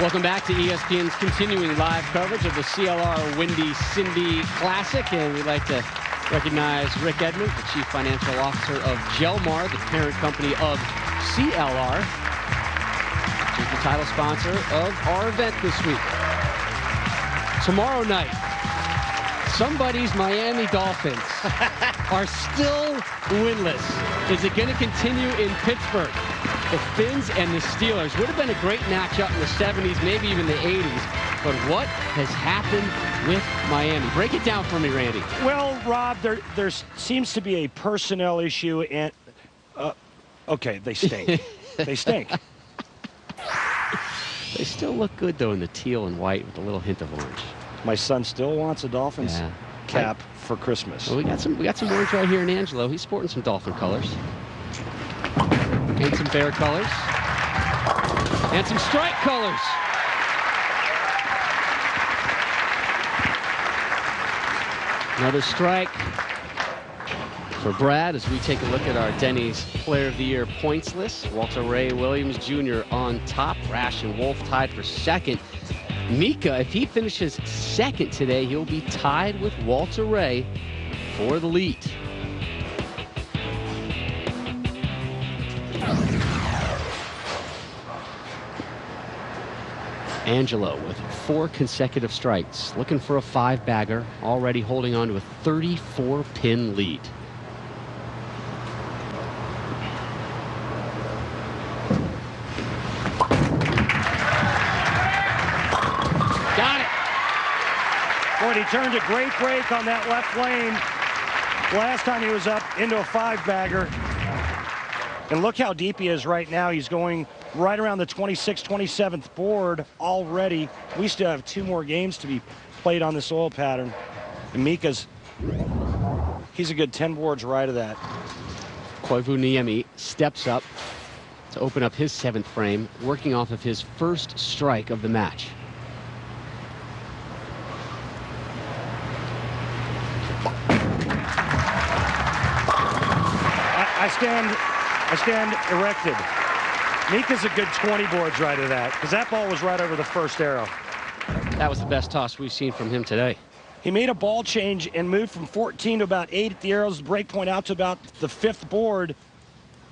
Welcome back to ESPN's continuing live coverage of the CLR Windy Cindy Classic, and we'd like to recognize Rick Edmonds, the Chief Financial Officer of Gelmar, the parent company of CLR, which is the title sponsor of our event this week. Tomorrow night, somebody's Miami Dolphins are still winless. Is it going to continue in Pittsburgh? The Finns and the Steelers would have been a great matchup in the 70s, maybe even the 80s. But what has happened with Miami? Break it down for me, Randy. Well, Rob, there seems to be a personnel issue, and okay, they stink. They stink. They still look good, though, in the teal and white with a little hint of orange. My son still wants a Dolphins cap for Christmas. Well, we got some orange right here in Angelo. He's sporting some Dolphin colors. And some bear colors. And some stripe colors. Another strike for Brad as we take a look at our Denny's Player of the Year points list. Walter Ray Williams Jr. on top. Rash and Wolf tied for second. Mika, if he finishes second today, he'll be tied with Walter Ray for the lead. Angelo with 4 consecutive strikes, looking for a 5-bagger, already holding on to a 34-pin lead. Got it. Boy, he turned a great break on that left lane last time he was up into a 5-bagger. And look how deep he is right now. He's going right around the 26th, 27th board already. We still have 2 more games to be played on this oil pattern. And Mika's, he's a good 10 boards right of that. Koivuniemi steps up to open up his 7th frame, working off of his first strike of the match. I stand erected. Mika's a good 20 boards right of that, because that ball was right over the first arrow. That was the best toss we've seen from him today. He made a ball change and moved from 14 to about 8 at the arrows, break point out to about the 5th board,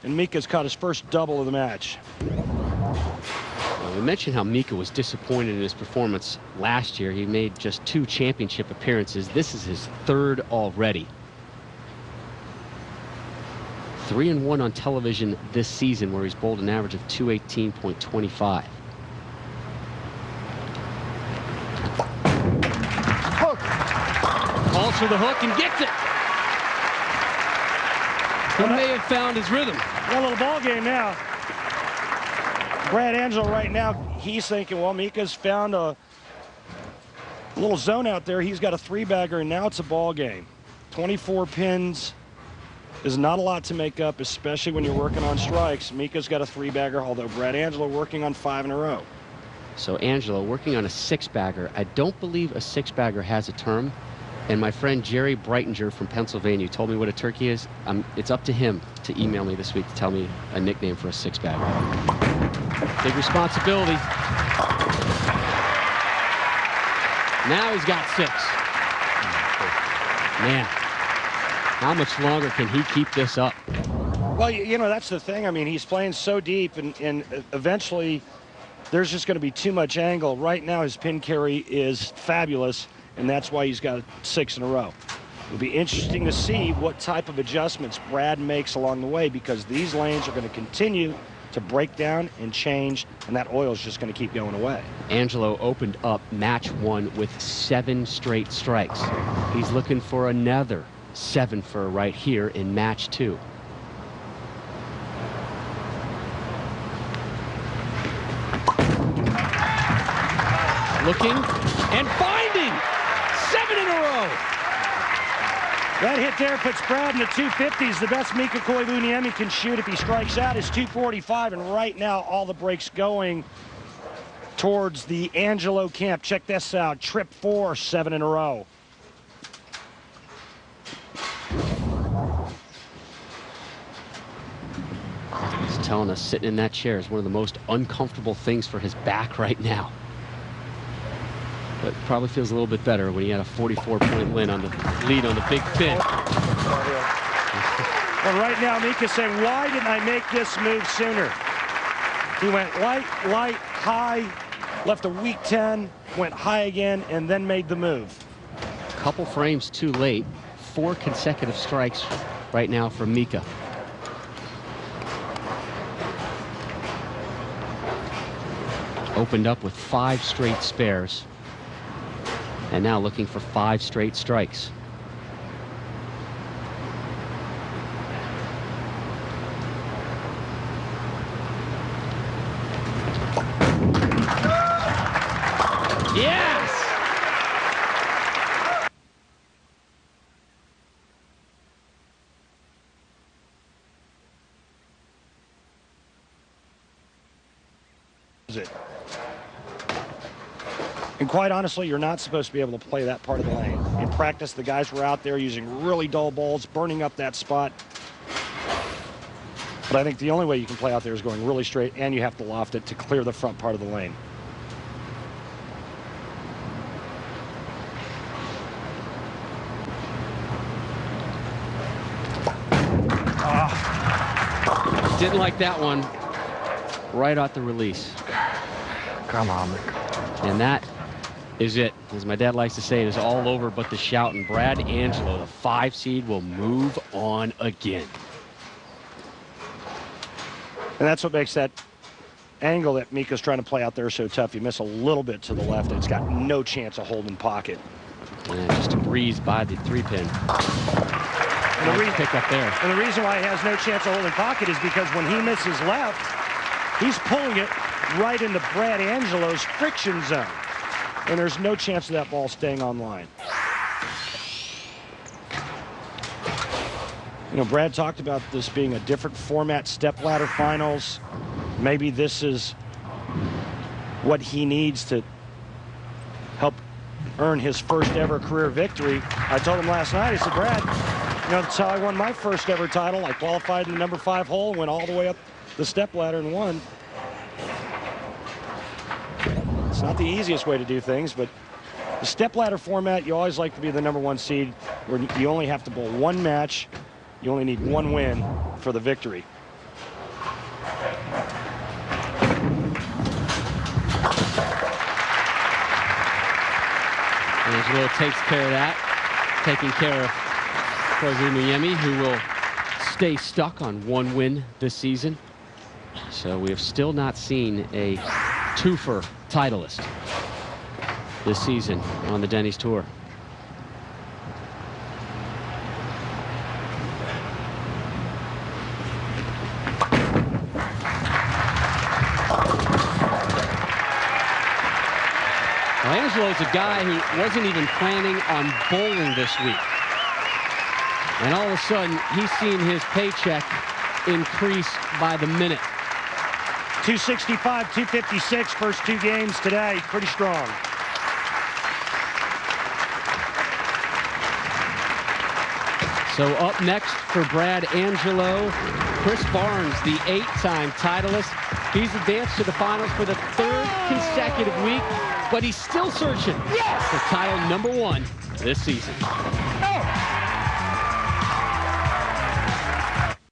and Mika's caught his first double of the match. Well, we mentioned how Mika was disappointed in his performance last year. He made just 2 championship appearances. This is his 3rd already. 3-1 on television this season, where he's bowled an average of 218.25. Hook. Calls for the hook and gets it. He may have found his rhythm. A little ball game now. Brad Angelo right now, he's thinking, well, Mika's found a little zone out there. He's got a 3-bagger, and now it's a ball game. 24 pins is not a lot to make up, especially when you're working on strikes. Mika's got a 3-bagger, although Brad Angelo working on 5 in a row. So Angelo working on a 6-bagger. I don't believe a 6-bagger has a term. And my friend Jerry Breitinger from Pennsylvania told me what a turkey is. It's up to him to email me this week to tell me a nickname for a 6-bagger. Big responsibility. Now he's got 6. Man. How much longer can he keep this up? Well, you know, that's the thing. I mean, he's playing so deep, and eventually there's just going to be too much angle. Right now, his pin carry is fabulous, and that's why he's got 6 in a row. It'll be interesting to see what type of adjustments Brad makes along the way, because these lanes are going to continue to break down and change, and that oil is just going to keep going away. Angelo opened up match 1 with 7 straight strikes. He's looking for another 7 for right here in match 2. Looking and finding 7 in a row. That hit there puts Brad in the 250s. The best Mika Koivuniemi can shoot if he strikes out is 245, and right now all the breaks going towards the Angelo camp. Check this out, trip 4, 7 in a row. He's telling us sitting in that chair is one of the most uncomfortable things for his back right now. But probably feels a little bit better when he had a 44-point lead on the Big Fin. Well, right now, Mika's saying, why didn't I make this move sooner? He went light, high, left a weak 10, went high again, and then made the move. Couple frames too late. 4 consecutive strikes right now for Mika. Opened up with 5 straight spares. And now looking for 5 straight strikes. Yes! And quite honestly, you're not supposed to be able to play that part of the lane. In practice, the guys were out there using really dull balls, burning up that spot. But I think the only way you can play out there is going really straight, and you have to loft it to clear the front part of the lane. Didn't like that one right off the release. Come on, Mick. And that is it. As my dad likes to say, it is all over but the shout. And Brad Angelo, the 5 seed, will move on again. And that's what makes that angle that Mika's trying to play out there so tough. You miss a little bit to the left, and it's got no chance of holding pocket. And just a breeze by the 3-pin. And the pick up there. And the reason why he has no chance of holding pocket is because when he misses left, he's pulling it right into Brad Angelo's friction zone. And there's no chance of that ball staying on line. You know, Brad talked about this being a different format, stepladder finals. Maybe this is what he needs to help earn his first ever career victory. I told him last night, I said, Brad, you know, that's how I won my first ever title. I qualified in the number 5 hole, went all the way up the stepladder and won. It's not the easiest way to do things, but the stepladder format, you always like to be the number 1 seed, where you only have to bowl 1 match. You only need 1 win for the victory. Angelo takes care of that, taking care of Jose Miami, who will stay stuck on 1 win this season. So we have still not seen a twofer titleist this season on the Denny's Tour. Well, Angelo's a guy who wasn't even planning on bowling this week. And all of a sudden, he's seen his paycheck increase by the minute. 265, 256, first 2 games today. Pretty strong. So up next for Brad Angelo, Chris Barnes, the 8-time titleist. He's advanced to the finals for the 3rd consecutive week, but he's still searching for title number 1 this season.